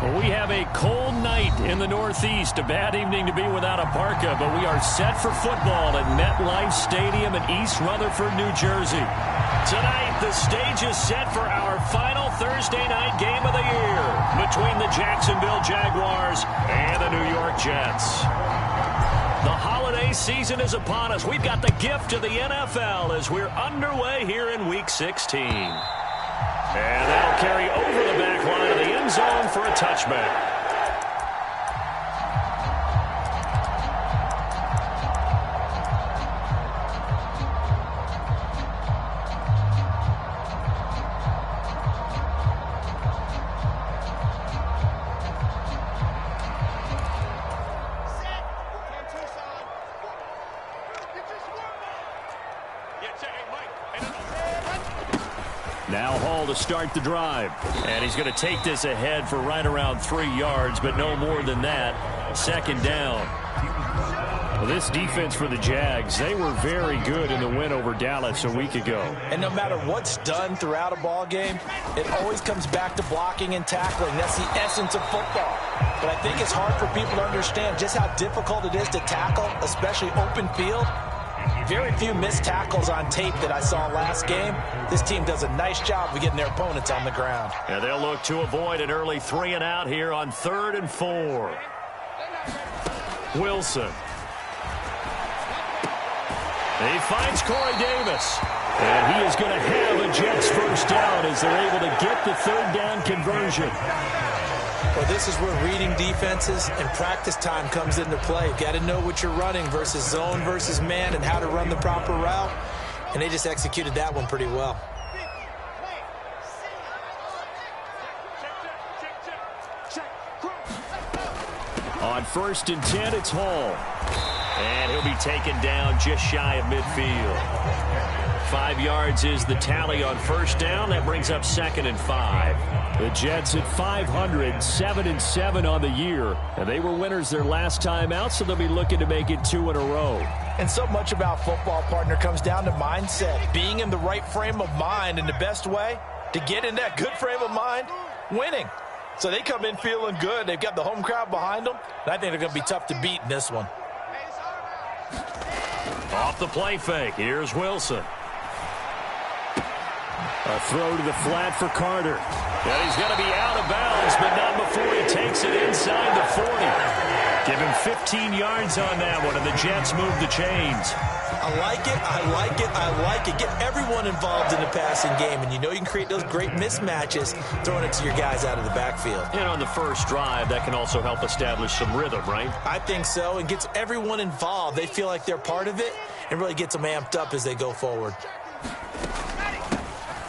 Well, we have a cold night in the Northeast. A bad evening to be without a parka, but we are set for football at MetLife Stadium in East Rutherford, New Jersey. Tonight, the stage is set for our final Thursday night game of the year between the Jacksonville Jaguars and the New York Jets. The holiday season is upon us. We've got the gift of the NFL as we're underway here in Week 16. And that'll carry over the back line of the end zone for a touchback. Now Hall to start the drive. And he's going to take this ahead for right around 3 yards, but no more than that. Second down. Well, this defense for the Jags, they were very good in the win over Dallas a week ago. And no matter what's done throughout a ball game, it always comes back to blocking and tackling. That's the essence of football. But I think it's hard for people to understand just how difficult it is to tackle, especially open field. Very few missed tackles on tape that I saw last game. This team does a nice job of getting their opponents on the ground. And they'll look to avoid an early 3 and out here on 3rd and 4. Wilson. He finds Corey Davis. And he is going to have a Jets first down as they're able to get the 3rd down conversion. Well, this is where reading defenses and practice time comes into play. You've got to know what you're running versus zone versus man and how to run the proper route. And they just executed that one pretty well. On 1st and 10, it's Hall. And he'll be taken down just shy of midfield. 5 yards is the tally on first down. That brings up 2nd and 5. The Jets at 500, 7-7 on the year. And they were winners their last time out, so they'll be looking to make it 2 in a row. And so much about football, partner, comes down to mindset. Being in the right frame of mind, and the best way to get in that good frame of mind, winning. So they come in feeling good. They've got the home crowd behind them. And I think they're going to be tough to beat in this one. Off the play fake, here's Wilson. A throw to the flat for Carter. And he's going to be out of bounds, but not before he takes it inside the 40. Give him 15 yards on that one, and the Jets move the chains. I like it, I like it, I like it. Get everyone involved in the passing game, and you know you can create those great mismatches throwing it to your guys out of the backfield. And on the first drive, that can also help establish some rhythm, right? I think so, and gets everyone involved. They feel like they're part of it, and really gets them amped up as they go forward.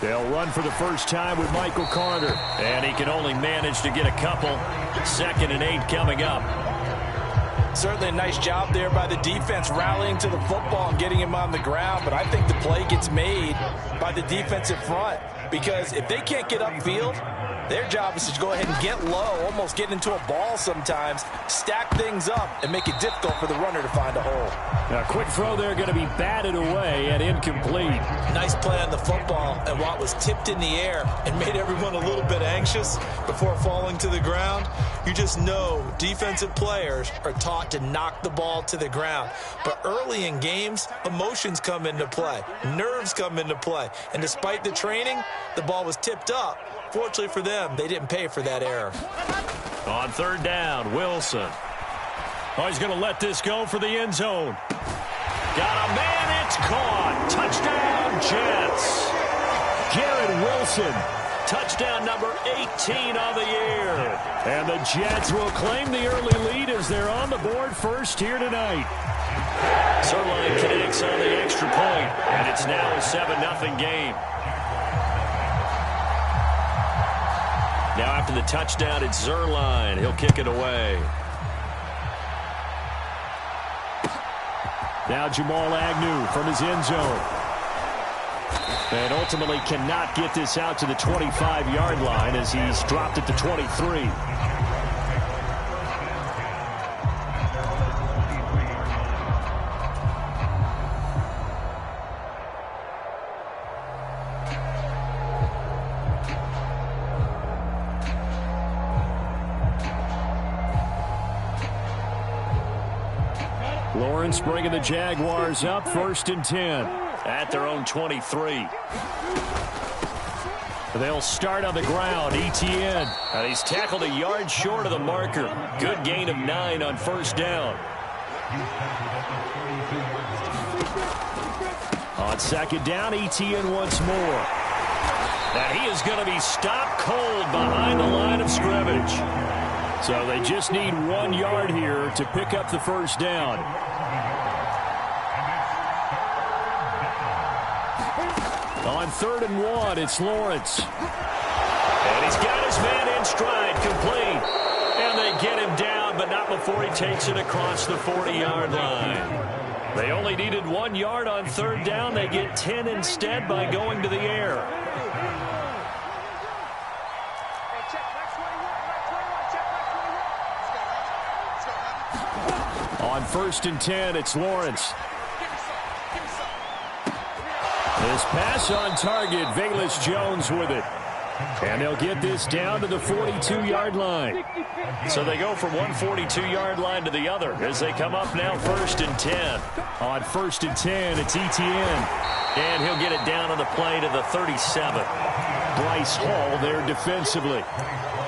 They'll run for the first time with Michael Carter, and he can only manage to get a couple. 2nd and 8 coming up. Certainly a nice job there by the defense rallying to the football and getting him on the ground, but I think the play gets made by the defensive front because if they can't get upfield, their job is to go ahead and get low, almost get into a ball sometimes, stack things up, and make it difficult for the runner to find a hole. A quick throw there going to be batted away and incomplete. Nice play on the football, and while it was tipped in the air and made everyone a little bit anxious before falling to the ground, you just know defensive players are taught to knock the ball to the ground. But early in games, emotions come into play, nerves come into play, and despite the training, the ball was tipped up. Fortunately for them, they didn't pay for that error. On 3rd down, Wilson. Oh, he's going to let this go for the end zone. Got a man, it's caught. Touchdown, Jets. Garrett Wilson, touchdown number 18 on the year. And the Jets will claim the early lead as they're on the board first here tonight. Zerline connects on the extra point, and it's now a 7-0 game. Now after the touchdown, it's Zerline. He'll kick it away. Now Jamal Agnew from his end zone. And ultimately cannot get this out to the 25-yard line as he's dropped at the 23. Lawrence bringing the Jaguars up 1st and 10 at their own 23. They'll start on the ground. Etienne. And he's tackled a yard short of the marker. Good gain of 9 on 1st down. On 2nd down, Etienne once more. And he is going to be stopped cold behind the line of scrimmage. So they just need 1 yard here to pick up the 1st down. On 3rd and 1, it's Lawrence. And he's got his man in stride, complete. And they get him down, but not before he takes it across the 40-yard line. They only needed 1 yard on 3rd down. They get 10 instead by going to the air. On 1st and 10, it's Lawrence. This pass on target, Velus Jones with it. And they'll get this down to the 42-yard line. So they go from one 42-yard line to the other as they come up now 1st and 10. On 1st and 10, it's Etienne. And he'll get it down on the play to the 37. Bryce Hall there defensively.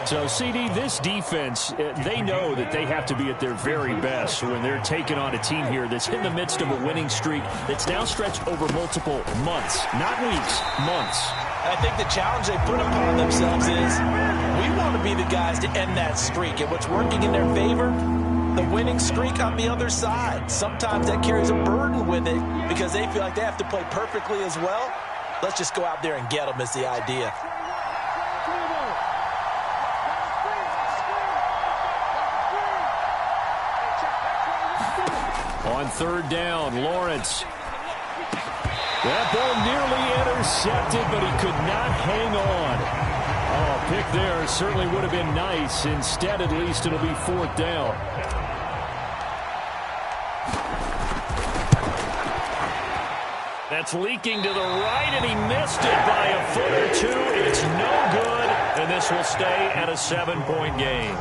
So, CD, this defense, they know that they have to be at their very best when they're taking on a team here that's in the midst of a winning streak that's now stretched over multiple months, not weeks, months. I think the challenge they put upon themselves is we want to be the guys to end that streak. And what's working in their favor? The winning streak on the other side. Sometimes that carries a burden with it because they feel like they have to play perfectly as well. Let's just go out there and get them is the idea. On 3rd down, Lawrence. That ball nearly intercepted, but he could not hang on. Oh, a pick there certainly would have been nice. Instead, at least, it'll be 4th down. That's leaking to the right, and he missed it by a foot or two. It's no good, and this will stay at a 7-point game.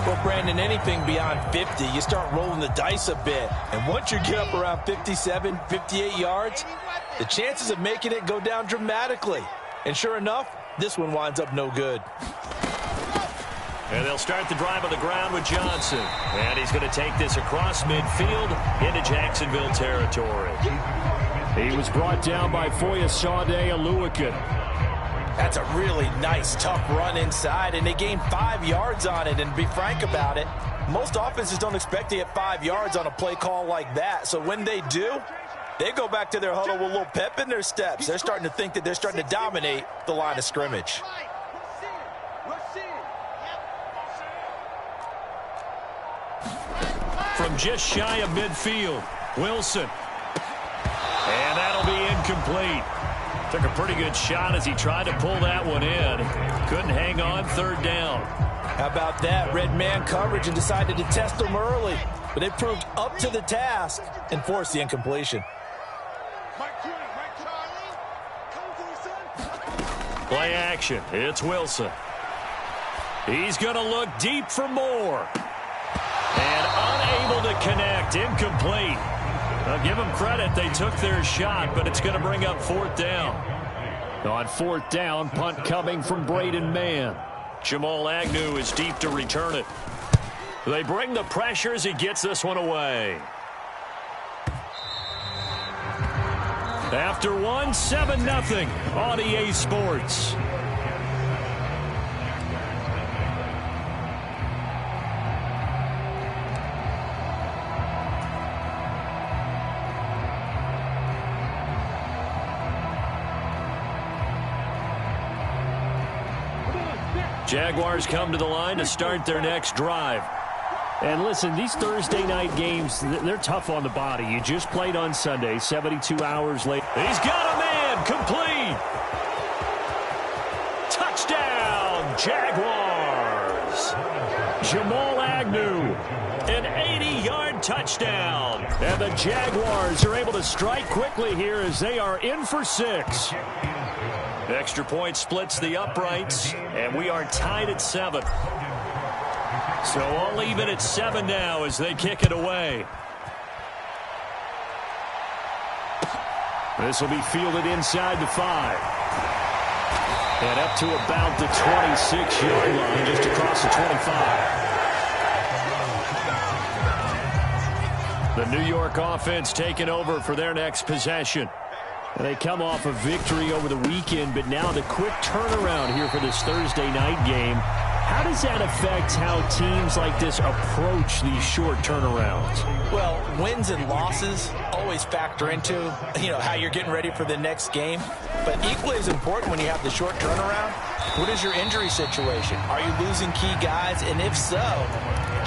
Well, Brandon, anything beyond 50, you start rolling the dice a bit. And once you get up around 57, 58 yards, the chances of making it go down dramatically. And sure enough, this one winds up no good. And they'll start the drive on the ground with Johnson. And he's going to take this across midfield into Jacksonville territory. He was brought down by Foyesade Oluwakan. That's a really nice, tough run inside, and they gained 5 yards on it. And to be frank about it, most offenses don't expect to get 5 yards on a play call like that. So when they do, they go back to their huddle with a little pep in their steps. They're starting to think that they're starting to dominate the line of scrimmage. From just shy of midfield, Wilson. And that'll be incomplete. Took a pretty good shot as he tried to pull that one in. Couldn't hang on, third down. How about that? Red man coverage and decided to test them early. But they proved up to the task and forced the incompletion. Play action. It's Wilson. He's going to look deep for more. And unable to connect. Incomplete. I'll give them credit. They took their shot, but it's going to bring up fourth down. On fourth down, punt coming from Braden Mann. Jamal Agnew is deep to return it. They bring the pressure as he gets this one away. After one, 7-0 on EA Sports. Jaguars come to the line to start their next drive. And listen, these Thursday night games, they're tough on the body. You just played on Sunday, 72 hours later. He's got a man, complete. Touchdown, Jaguars. Jamal Agnew, an 80-yard touchdown. And the Jaguars are able to strike quickly here as they are in for 6. Extra point splits the uprights, and we are tied at 7. So all even at 7 now as they kick it away. This will be fielded inside the 5. And up to about the 26-yard line, just across the 25. The New York offense taking over for their next possession. And they come off a victory over the weekend, but now the quick turnaround here for this Thursday night game. How does that affect how teams like this approach these short turnarounds? Well, wins and losses always factor into, how you're getting ready for the next game. But equally as important when you have the short turnaround, what is your injury situation? Are you losing key guys? And if so,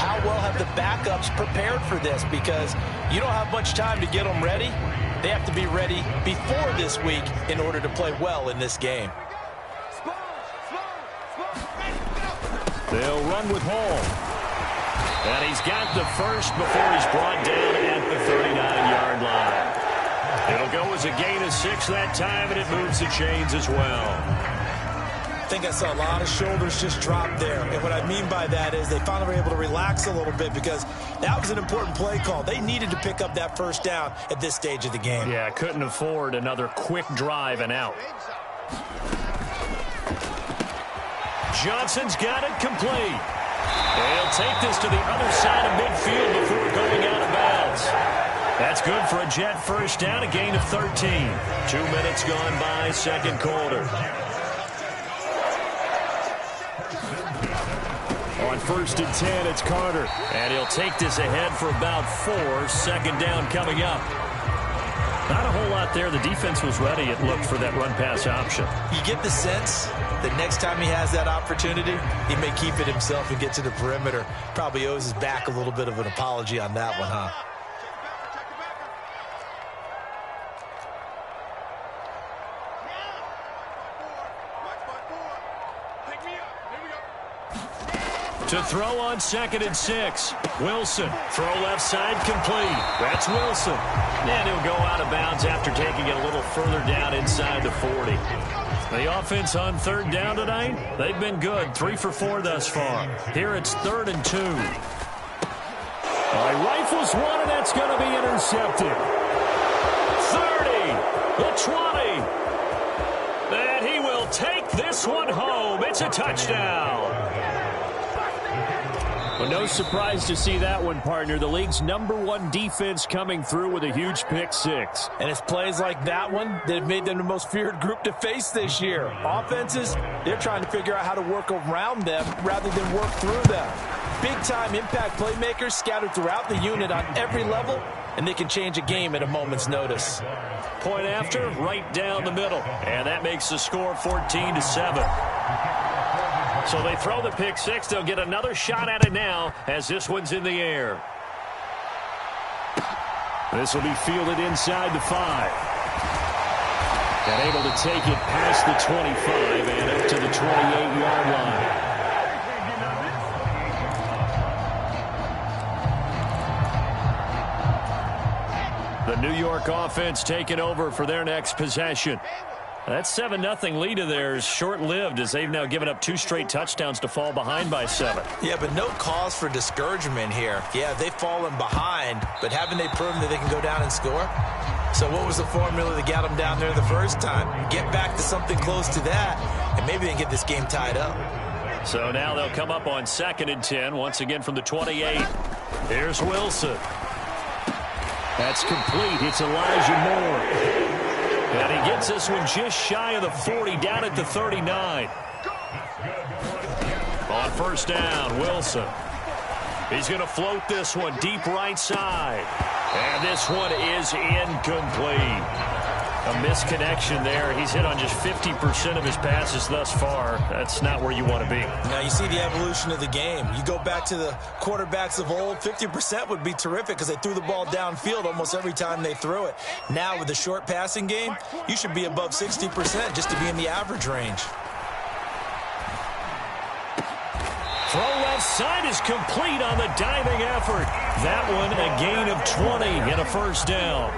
how well have the backups prepared for this? Because you don't have much time to get them ready. They have to be ready before this week in order to play well in this game. They'll run with Hall. And he's got the first before he's brought down at the 39-yard line. It'll go as a gain of 6 that time, and it moves the chains as well. I think I saw a lot of shoulders just drop there. And what I mean by that is they finally were able to relax a little bit because that was an important play call. They needed to pick up that first down at this stage of the game. Yeah, couldn't afford another quick drive and out. Johnson's got it complete. He'll take this to the other side of midfield before going out of bounds. That's good for a Jet first down, a gain of 13. 2 minutes gone by, second quarter. On first and 10, it's Carter. And he'll take this ahead for about 4. Second down coming up. Not a whole lot there. The defense was ready, it looked, for that run-pass option. You get the sense that next time he has that opportunity, he may keep it himself and get to the perimeter. Probably owes his back a little bit of an apology on that one, huh? To throw on second and 6. Wilson. Throw left side complete. That's Wilson. And he'll go out of bounds after taking it a little further down inside the 40. The offense on third down tonight, they've been good. 3 for 4 thus far. Here it's 3rd and 2. Rifles one, and that's going to be intercepted. 30. The 20. And he will take this one home. It's a touchdown. Well, no surprise to see that one, partner. The league's #1 defense coming through with a huge pick-6. And it's plays like that one that have made them the most feared group to face this year. Offenses, they're trying to figure out how to work around them rather than work through them. Big-time impact playmakers scattered throughout the unit on every level, and they can change a game at a moment's notice. Point after, right down the middle. And that makes the score 14-7. So they throw the pick-6. They'll get another shot at it now as this one's in the air. This will be fielded inside the 5. And able to take it past the 25 and up to the 28-yard line. The New York offense taking over for their next possession. That 7-0 lead of theirs short-lived as they've now given up 2 straight touchdowns to fall behind by 7. Yeah, but no cause for discouragement here. Yeah, they've fallen behind, but haven't they proven that they can go down and score? So what was the formula that got them down there the first time? Get back to something close to that, and maybe they can get this game tied up. So now they'll come up on 2nd and 10, once again from the 28. Here's Wilson. That's complete. It's Elijah Moore. And he gets this one just shy of the 40, down at the 39. On first down, Wilson. He's going to float this one deep right side. And this one is incomplete. A misconnection there. He's hit on just 50% of his passes thus far. That's not where you want to be. Now you see the evolution of the game. You go back to the quarterbacks of old, 50% would be terrific because they threw the ball downfield almost every time they threw it. Now with the short passing game, you should be above 60% just to be in the average range. Throw left side is complete on the diving effort. That one a gain of 20 and a first down.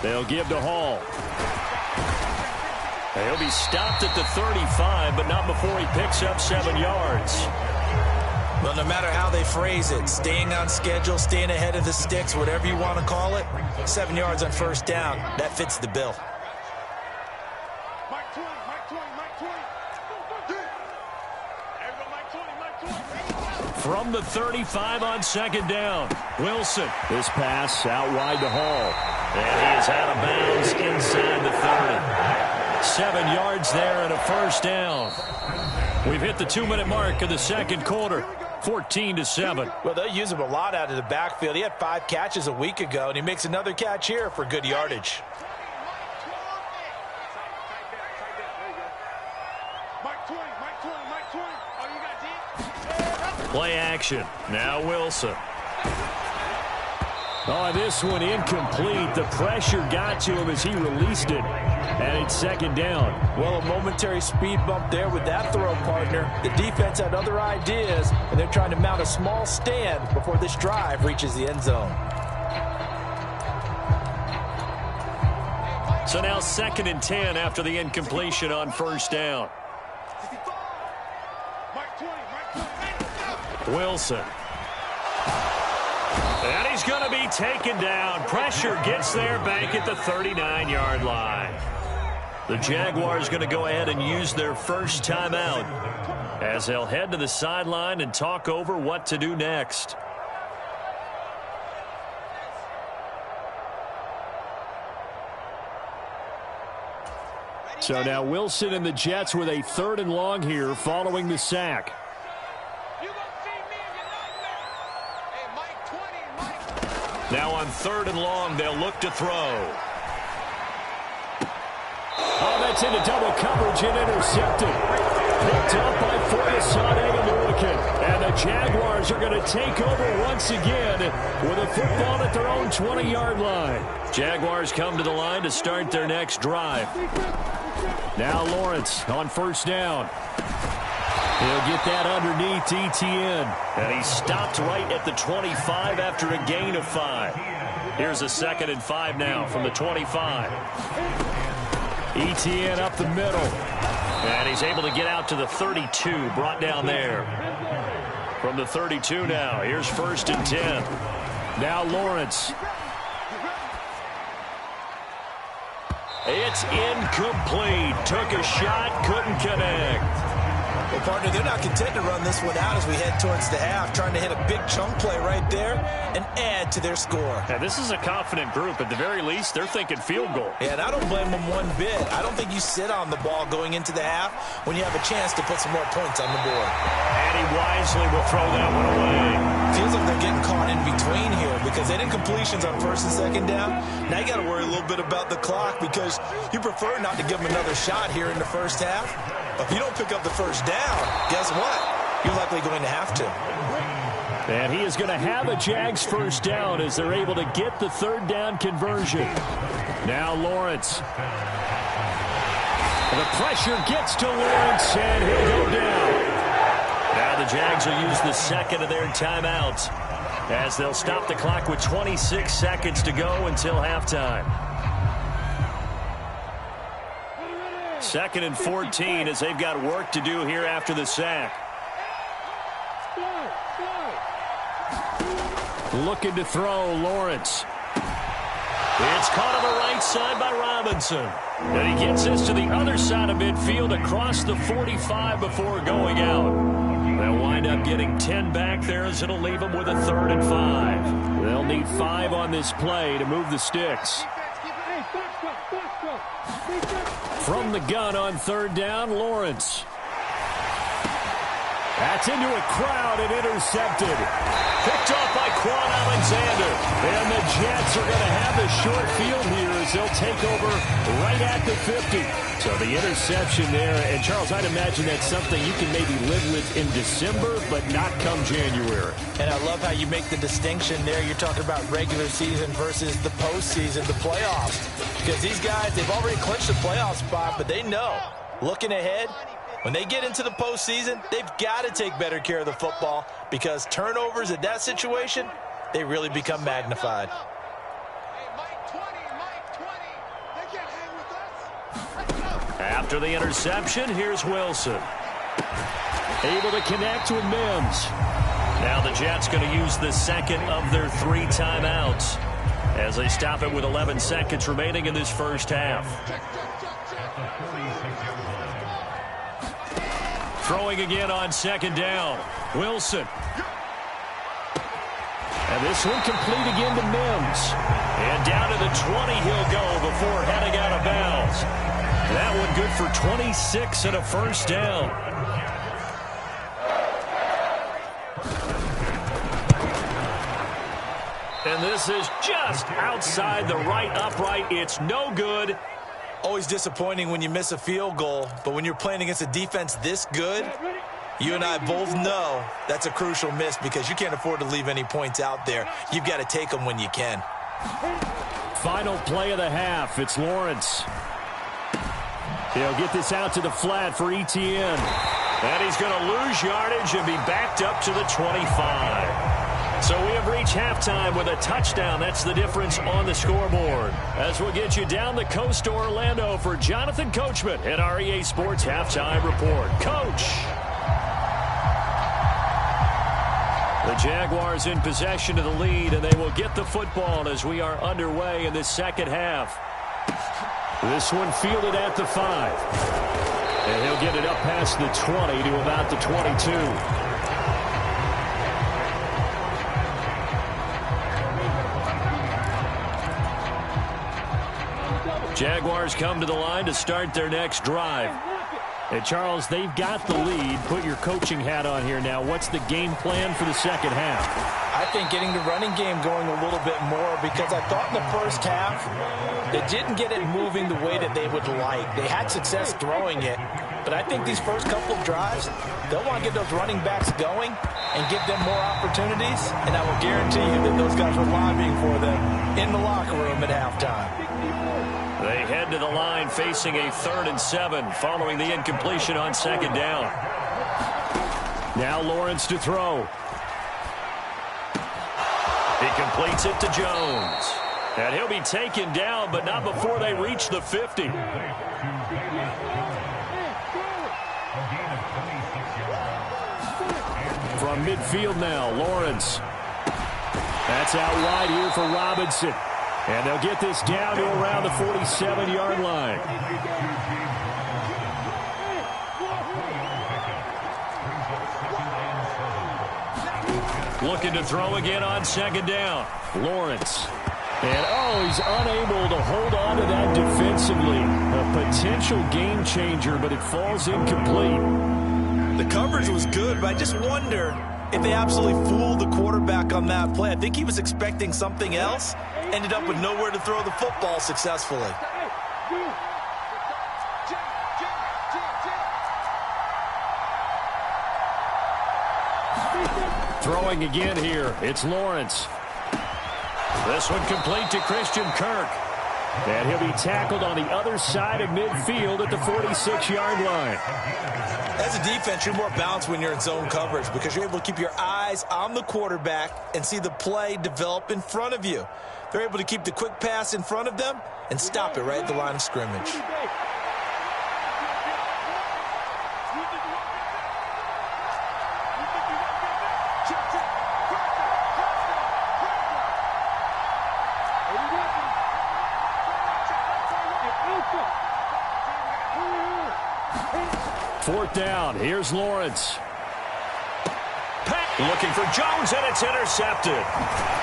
They'll give to Hall. He'll be stopped at the 35, but not before he picks up 7 yards. Well, no matter how they phrase it, staying on schedule, staying ahead of the sticks, whatever you want to call it, 7 yards on first down, that fits the bill. From the 35 on 2nd down, Wilson. This pass out wide to Hall. And he is out of bounds inside the 30. 7 yards there and a first down. We've hit the 2-minute mark of the second quarter. 14-7. Well, they'll use him a lot out of the backfield. He had 5 catches a week ago, and he makes another catch here for good yardage. Play action. Now Wilson. Oh, this one incomplete. The pressure got to him as he released it. And it's 2nd down. Well, a momentary speed bump there with that throw, partner. The defense had other ideas, and they're trying to mount a small stand before this drive reaches the end zone. So now 2nd and 10 after the incompletion on first down. Wilson. And he's going to be taken down. Pressure gets there back at the 39-yard line. The Jaguars going to go ahead and use their first timeout as they'll head to the sideline and talk over what to do next. So now Wilson and the Jets with a 3rd and long here following the sack. Now on 3rd and long, they'll look to throw. Oh, that's into double coverage and intercepted. Picked up by Fortasane and Milliken. And the Jaguars are going to take over once again with a football at their own 20-yard line. Jaguars come to the line to start their next drive. Now Lawrence on first down. He'll get that underneath Etienne. And he's stopped right at the 25 after a gain of 5. Here's a 2nd and 5 now from the 25. Etienne up the middle. And he's able to get out to the 32, brought down there. From the 32 now, here's 1st and 10. Now Lawrence. It's incomplete. Took a shot, couldn't connect. Well, partner, they're not content to run this one out as we head towards the half, trying to hit a big chunk play right there and add to their score. Yeah, this is a confident group. At the very least, they're thinking field goal. Yeah, and I don't blame them one bit. I don't think you sit on the ball going into the half when you have a chance to put some more points on the board. And he wisely will throw that one away. Feels like they're getting caught in between here because they didn't completions on first and second down. Now you got to worry a little bit about the clock because you prefer not to give them another shot here in the first half. But if you don't pick up the first down, guess what? You're likely going to have to. And he is going to have a Jags first down as they're able to get the third down conversion. Now Lawrence. The pressure gets to Lawrence, and he'll go down. Now the Jags will use the second of their timeouts as they'll stop the clock with 26 seconds to go until halftime. 2nd and 14 as they've got work to do here after the sack. Looking to throw, Lawrence. It's caught on the right side by Robinson. And he gets this to the other side of midfield across the 45 before going out. They'll wind up getting 10 back there as it'll leave them with a 3rd and 5. They'll need 5 on this play to move the sticks. From the gun on 3rd down, Lawrence. That's into a crowd and intercepted. Picked off by Quan Alexander. And the Jets are going to have the short field here as they'll take over right at the 50. So the interception there. And, Charles, I'd imagine that's something you can maybe live with in December, but not come January. And I love how you make the distinction there. You're talking about regular season versus the postseason, the playoffs. Because these guys, they've already clinched the playoff spot, but they know, looking ahead, when they get into the postseason, they've got to take better care of the football because turnovers in that situation, they really become magnified. After the interception, here's Wilson. Able to connect with Mims. Now the Jets going to use the second of their 3 timeouts as they stop it with 11 seconds remaining in this first half. Throwing again on 2nd down. Wilson. And this one complete again to Mims. And down to the 20 he'll go before heading out of bounds. That one good for 26 and a first down. And this is just outside the right upright. It's no good. Always disappointing when you miss a field goal, but when you're playing against a defense this good, you and I both know that's a crucial miss because you can't afford to leave any points out there. You've got to take them when you can. Final play of the half. It's Lawrence. He'll get this out to the flat for Etienne. And he's going to lose yardage and be backed up to the 25. So we have reached halftime with a touchdown. That's the difference on the scoreboard. As we'll get you down the coast to Orlando for Jonathan Coachman at our EA Sports Halftime Report. Coach! The Jaguars in possession of the lead, and they will get the football as we are underway in this second half. This one fielded at the 5. And he'll get it up past the 20 to about the 22. Jaguars come to the line to start their next drive. And, Charles, they've got the lead. Put your coaching hat on here now. What's the game plan for the second half? I think getting the running game going a little bit more because I thought in the first half they didn't get it moving the way that they would like. They had success throwing it, but I think these first couple of drives, they'll want to get those running backs going and give them more opportunities, and I will guarantee you that those guys were lobbying for them in the locker room at halftime. They head to the line facing a 3rd and 7 following the incompletion on 2nd down. Now Lawrence to throw. He completes it to Jones. And he'll be taken down, but not before they reach the 50. From midfield now, Lawrence. That's out wide here for Robinson. And they'll get this down to around the 47-yard line. Looking to throw again on second down. Lawrence. And, he's unable to hold on to that defensively. A potential game changer, but it falls incomplete. The coverage was good, but I just wonder if they absolutely fooled the quarterback on that play. I think he was expecting something else. Ended up with nowhere to throw the football successfully. Throwing again here. It's Lawrence. This one complete to Christian Kirk. And he'll be tackled on the other side of midfield at the 46-yard line. As a defense, you're more balanced when you're in zone coverage because you're able to keep your eyes on the quarterback and see the play develop in front of you. They're able to keep the quick pass in front of them and stop it right at the line of scrimmage. Fourth down. Here's Lawrence. Looking for Jones, and it's intercepted.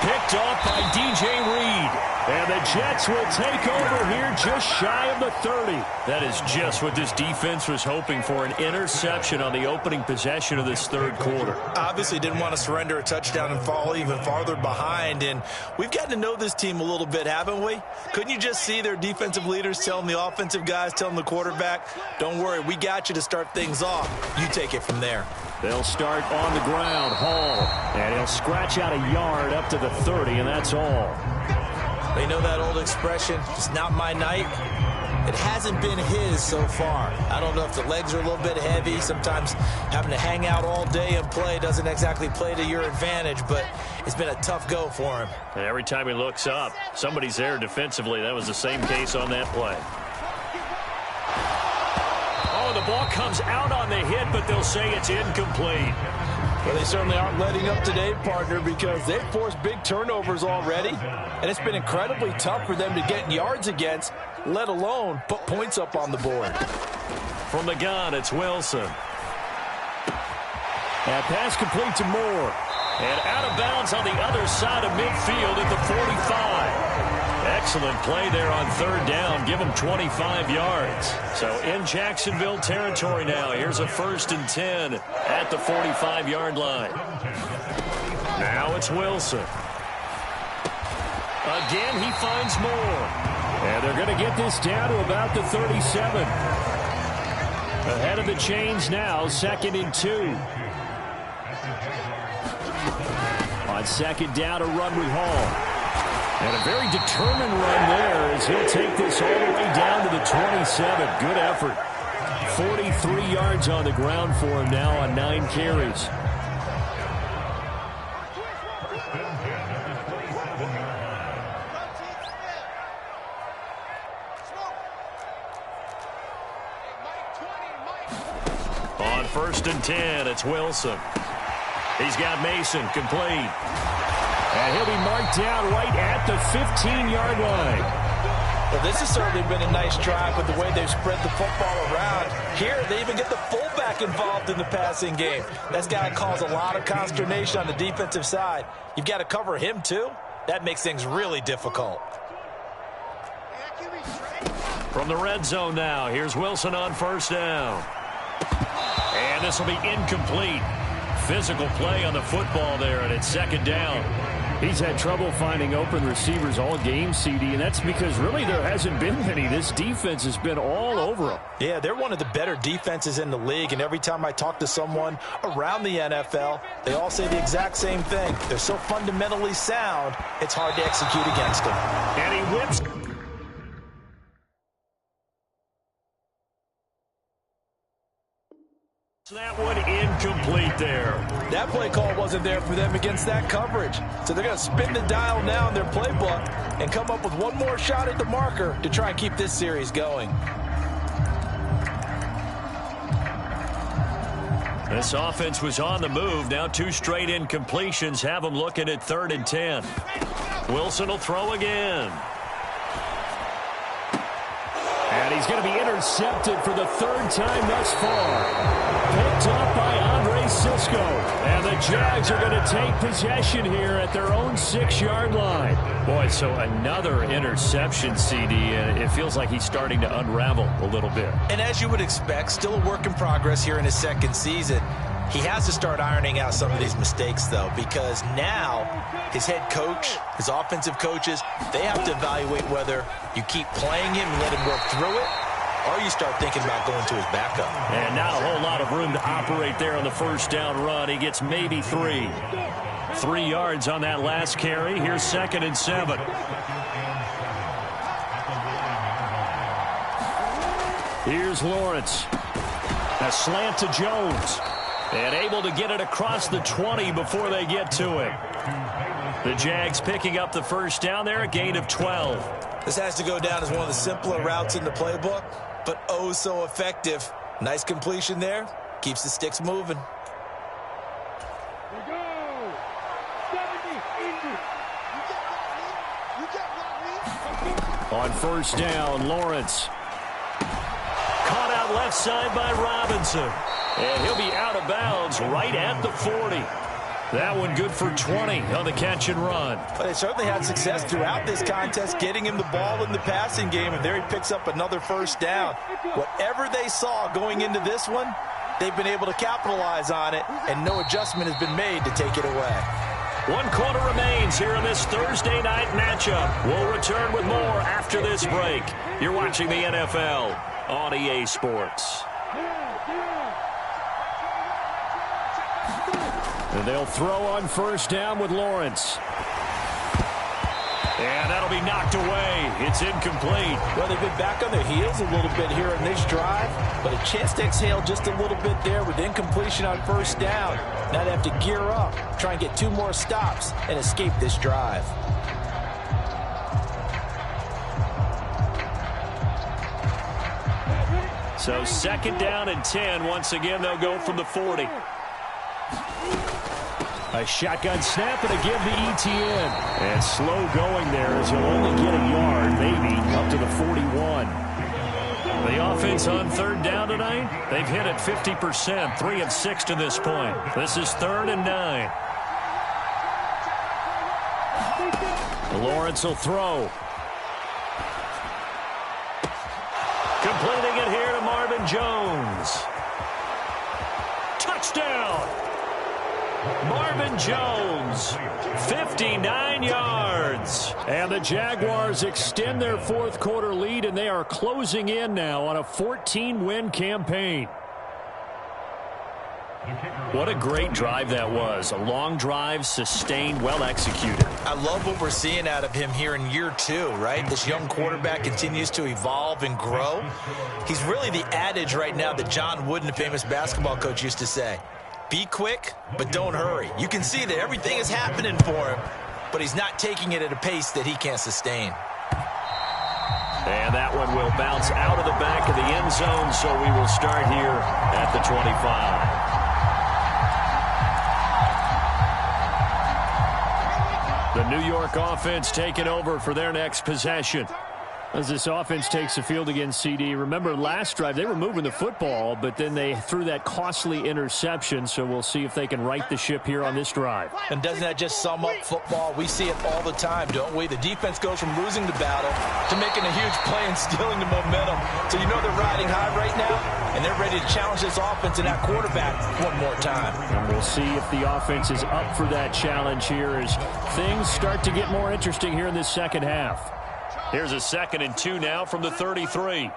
Picked off by DJ Reed. And the Jets will take over here just shy of the 30. That is just what this defense was hoping for, an interception on the opening possession of this third quarter. Obviously didn't want to surrender a touchdown and fall even farther behind. And we've gotten to know this team a little bit, haven't we? Couldn't you just see their defensive leaders telling the offensive guys, telling the quarterback, don't worry, we got you to start things off. You take it from there. They'll start on the ground. Hall. And he'll scratch out a yard up to the 30, and that's all. They know that old expression, it's not my night. It hasn't been his so far. I don't know if the legs are a little bit heavy. Sometimes having to hang out all day and play doesn't exactly play to your advantage, but it's been a tough go for him. And every time he looks up, somebody's there defensively. That was the same case on that play. Oh, the ball comes out on the hit, but they'll say it's incomplete. Well, they certainly aren't letting up today, partner, because they've forced big turnovers already, and it's been incredibly tough for them to get yards against, let alone put points up on the board. From the gun, it's Wilson. That pass complete to Moore. And out of bounds on the other side of midfield at the 45. Excellent play there on third down. Give them 25 yards. So in Jacksonville territory now. Here's a 1st and 10 at the 45-yard line. Now it's Wilson. Again, he finds Moore. And they're going to get this down to about the 37. Ahead of the chains now, 2nd and 2. On second down, a run with Hall. And a very determined run there as he'll take this all the way down to the 27. Good effort. 43 yards on the ground for him now on 9 carries. On 1st and 10, it's Wilson. He's got Mason complete. And he'll be marked down right at the 15-yard line. Well, this has certainly been a nice drive with the way they've spread the football around. Here, they even get the fullback involved in the passing game. That's got to cause a lot of consternation on the defensive side. You've got to cover him, too. That makes things really difficult. From the red zone now, here's Wilson on 1st down. And this will be incomplete. Physical play on the football there, and it's 2nd down. He's had trouble finding open receivers all game, CD, and that's because really there hasn't been many. This defense has been all over them. Yeah, they're one of the better defenses in the league, and every time I talk to someone around the NFL, they all say the exact same thing. They're so fundamentally sound, it's hard to execute against them. And he whips. That one incomplete there. That play call wasn't there for them against that coverage. So they're going to spin the dial now in their playbook and come up with one more shot at the marker to try and keep this series going. This offense was on the move. Now 2 straight incompletions have them looking at 3rd and 10. Wilson will throw again. And he's going to be intercepted for the third time thus far. Picked up by Andre Cisco. And the Jags are going to take possession here at their own 6-yard line. Boy, so another interception, CD, and it feels like he's starting to unravel a little bit. And as you would expect, still a work in progress here in his second season. He has to start ironing out some of these mistakes, though, because now his head coach, his offensive coaches, they have to evaluate whether you keep playing him and let him work through it, or you start thinking about going to his backup. And not a whole lot of room to operate there on the first down run. He gets maybe 3. 3 yards on that last carry. Here's 2nd and 7. Here's Lawrence. A slant to Jones. And able to get it across the 20 before they get to it. The Jags picking up the first down there, a gain of 12. This has to go down as one of the simpler routes in the playbook, but oh so effective. Nice completion there. Keeps the sticks moving. On first down, Lawrence. Caught out left side by Robinson. And he'll be out of bounds right at the 40. That one good for 20 on the catch and run. But they certainly had success throughout this contest, getting him the ball in the passing game, and there he picks up another first down. Whatever they saw going into this one, they've been able to capitalize on it, and no adjustment has been made to take it away. 1 quarter remains here in this Thursday night matchup. We'll return with more after this break. You're watching the NFL on EA Sports. And they'll throw on first down with Lawrence. And that'll be knocked away. It's incomplete. Well, they've been back on their heels a little bit here in this drive, but a chance to exhale just a little bit there with incompletion on first down. Now they have to gear up, try and get 2 more stops, and escape this drive. So 2nd down and 10. Once again, they'll go from the 40. A shotgun snap and a give to Etienne. And slow going there as he'll only get a yard, maybe, up to the 41. The offense on 3rd down tonight, they've hit it 50%, 3 of 6 to this point. This is 3rd and 9. Lawrence will throw. Completing it here to Marvin Jones. Touchdown! Marvin Jones, 59 yards. And the Jaguars extend their 4th quarter lead, and they are closing in now on a 14-win campaign. What a great drive that was. A long drive, sustained, well executed. I love what we're seeing out of him here in year 2, right? This young quarterback continues to evolve and grow. He's really the adage right now that John Wooden, the famous basketball coach, used to say. Be quick, but don't hurry. You can see that everything is happening for him, but he's not taking it at a pace that he can't sustain. And that one will bounce out of the back of the end zone, so we will start here at the 25. The New York offense taking over for their next possession. As this offense takes the field against CD, remember last drive they were moving the football, but then they threw that costly interception, so we'll see if they can right the ship here on this drive. And doesn't that just sum up football? We see it all the time, don't we? The defense goes from losing the battle to making a huge play and stealing the momentum. So you know they're riding high right now, and they're ready to challenge this offense and that quarterback one more time. And we'll see if the offense is up for that challenge here as things start to get more interesting here in this second half. Here's a 2nd and 2 now from the 33.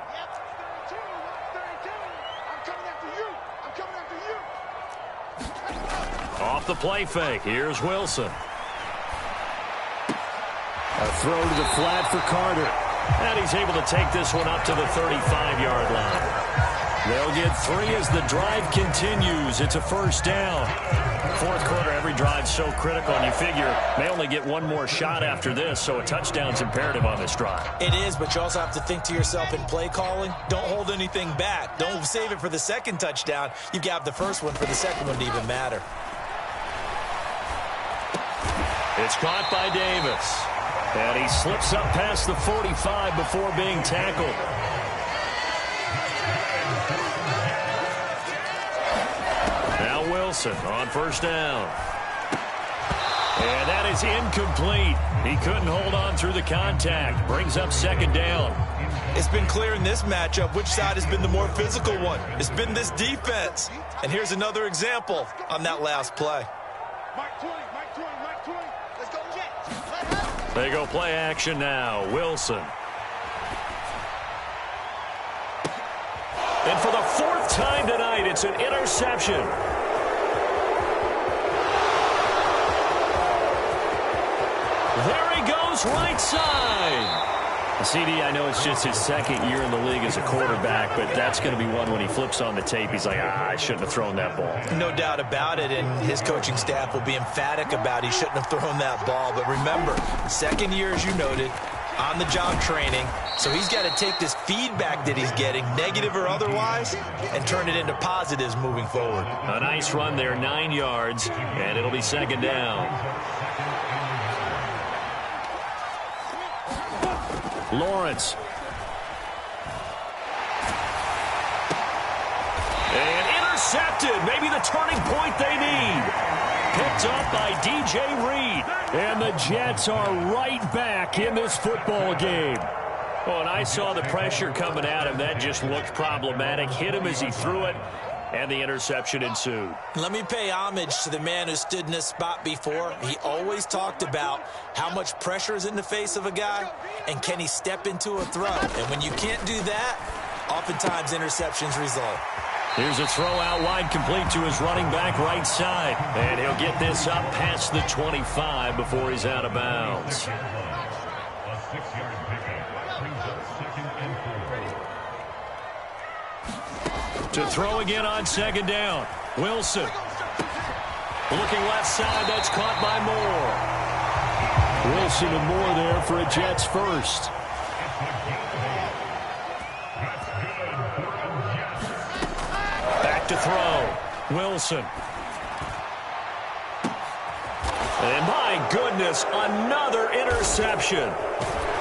Off the play fake. Here's Wilson. A throw to the flat for Carter. And he's able to take this one up to the 35-yard line. They'll get 3 as the drive continues. It's a first down. 4th quarter, every drive's so critical, and you figure may only get 1 more shot after this, so a touchdown's imperative on this drive. It is, but you also have to think to yourself in play calling, don't hold anything back. Don't save it for the 2nd touchdown. You've got the 1st one for the 2nd one to even matter. It's caught by Davis. And he slips up past the 45 before being tackled. Wilson on first down. And that is incomplete. He couldn't hold on through the contact. Brings up second down. It's been clear in this matchup which side has been the more physical one. It's been this defense. And here's another example on that last play. They go play action now. Wilson. And for the fourth time tonight, it's an interception. There he goes, right side. CD, I know it's just his second year in the league as a quarterback, but that's going to be one when he flips on the tape. He's like, I shouldn't have thrown that ball. No doubt about it, and his coaching staff will be emphatic about he shouldn't have thrown that ball. But remember, second year, as you noted, on-the-job training, so he's got to take this feedback that he's getting, negative or otherwise, and turn it into positives moving forward. A nice run there, 9 yards, and it'll be second down. Lawrence. And intercepted. Maybe the turning point they need. Picked up by DJ Reed. And the Jets are right back in this football game. Oh, and I saw the pressure coming at him. That just looked problematic. Hit him as he threw it. And the interception ensued. Let me pay homage to the man who stood in this spot before. He always talked about how much pressure is in the face of a guy and can he step into a throw. And when you can't do that, oftentimes interceptions result. Here's a throw out wide, complete to his running back right side. And he'll get this up past the 25 before he's out of bounds. To throw again on second down. Wilson. Looking left side. That's caught by Moore. Wilson and Moore there for a Jets first. Back to throw. Wilson. And my goodness, another interception.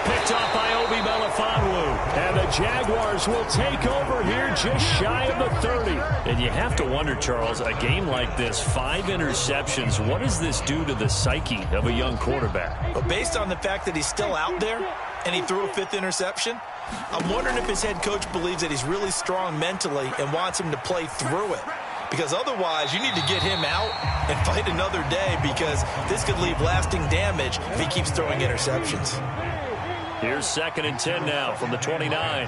Picked off by Obi Melifonwu. And the Jaguars will take over here just shy of the 30. And you have to wonder, Charles, a game like this, 5 interceptions, what does this do to the psyche of a young quarterback? But based on the fact that he's still out there and he threw a 5th interception, I'm wondering if his head coach believes that he's really strong mentally and wants him to play through it. Because otherwise, you need to get him out and fight another day because this could leave lasting damage if he keeps throwing interceptions. Here's 2nd and 10 now from the 29.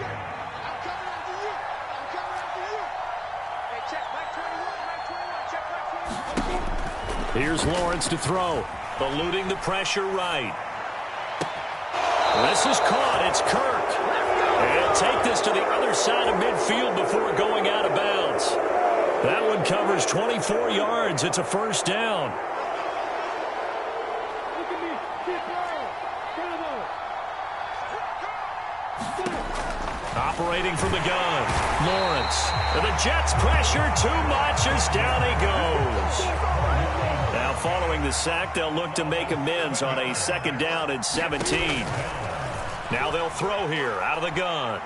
Here's Lawrence to throw. Eluding the pressure right. This is caught. It's Kirk. And take this to the other side of midfield before going out of bounds. That one covers 24 yards. It's a first down. Operating from the gun, Lawrence. And the Jets pressure too much as down he goes. Now following the sack, they'll look to make amends on a 2nd down and 17. Now they'll throw here out of the gun.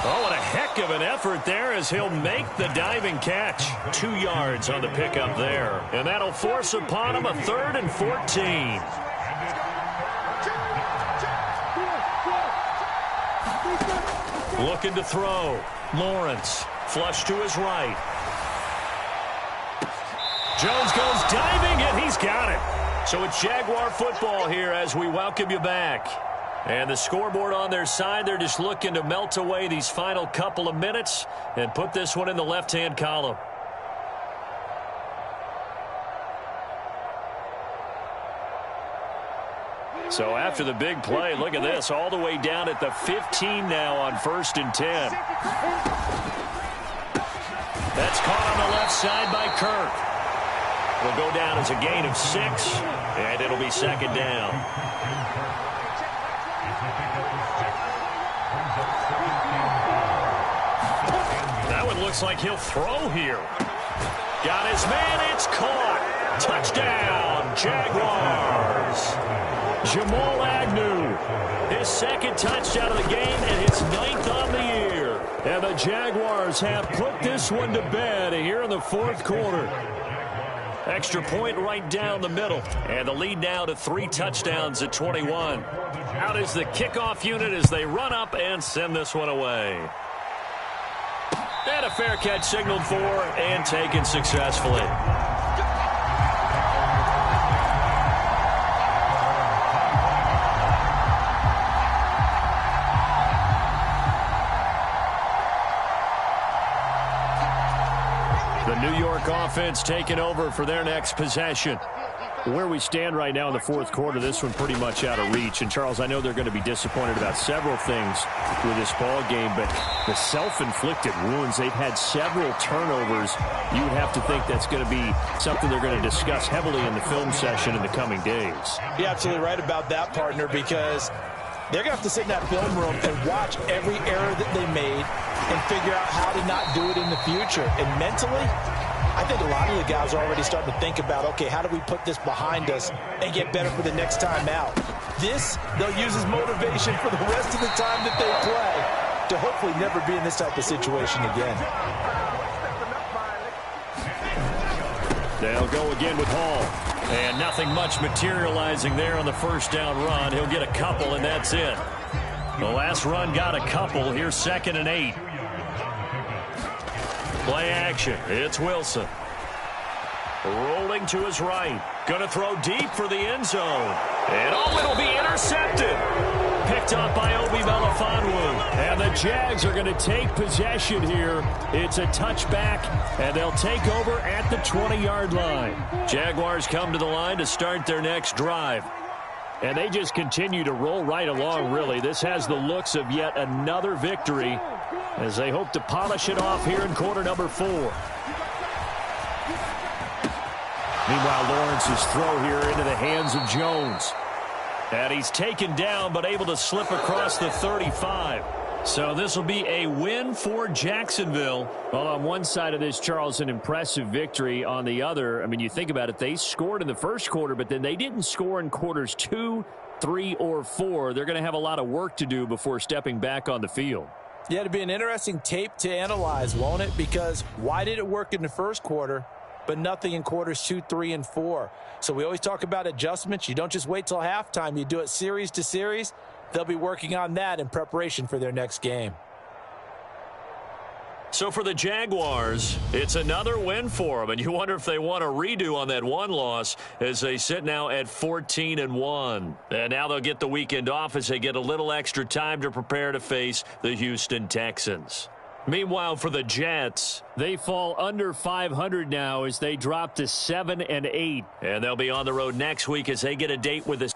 Oh, and a heck of an effort there as he'll make the diving catch. 2 yards on the pickup there. And that'll force upon him a 3rd and 14. Looking to throw. Lawrence. Flush to his right. Jones goes diving, and he's got it. So it's Jaguar football here as we welcome you back. And the scoreboard on their side, they're just looking to melt away these final couple of minutes and put this one in the left-hand column. So after the big play, look at this, all the way down at the 15 now on 1st and 10. That's caught on the left side by Kirk. Will go down as a gain of 6, and it'll be 2nd down. That one looks like he'll throw here. Got his man, it's caught. Touchdown, Jaguars. Jamal Agnew, his 2nd touchdown of the game and his 9th on the year. And the Jaguars have put this one to bed here in the fourth quarter. Extra point right down the middle. And the lead now to 3 touchdowns at 21. Out is the kickoff unit as they run up and send this one away. And a fair catch signaled for and taken successfully. The New York offense taking over for their next possession. Where we stand right now in the fourth quarter, this one pretty much out of reach. And, Charles, I know they're going to be disappointed about several things with this ball game, but the self-inflicted wounds, they've had several turnovers. You would have to think that's going to be something they're going to discuss heavily in the film session in the coming days. You're absolutely right about that, partner, because they're going to have to sit in that film room and watch every error that they made and figure out how to not do it in the future. And mentally, I think a lot of the guys are already starting to think about, okay, how do we put this behind us and get better for the next time out? This, they'll use as motivation for the rest of the time that they play to hopefully never be in this type of situation again. They'll go again with Hall. And nothing much materializing there on the first down run. He'll get a couple, and that's it. The last run got a couple. Here's 2nd and 8. Play action. It's Wilson. Rolling to his right. Going to throw deep for the end zone. And it'll be intercepted. Picked up by Obi Melifonwu. And the Jags are going to take possession here. It's a touchback, and they'll take over at the 20-yard line. Jaguars come to the line to start their next drive. And they just continue to roll right along, really. This has the looks of yet another victory as they hope to polish it off here in quarter number 4. Meanwhile, Lawrence's throw here into the hands of Jones. And he's taken down but able to slip across the 35. So this will be a win for Jacksonville. Well, on one side of this, Charles, an impressive victory. On the other, I mean, you think about it, they scored in the first quarter, but then they didn't score in quarters 2, 3, or 4. They're going to have a lot of work to do before stepping back on the field. Yeah, it'll be an interesting tape to analyze, won't it? Because why did it work in the first quarter, but nothing in quarters 2, 3, and 4? So we always talk about adjustments. You don't just wait till halftime. You do it series to series. They'll be working on that in preparation for their next game. So for the Jaguars, it's another win for them, and you wonder if they want a redo on that one loss as they sit now at 14-1. And now they'll get the weekend off as they get a little extra time to prepare to face the Houston Texans. Meanwhile, for the Jets, they fall under 500 now as they drop to 7-8. And they'll be on the road next week as they get a date with the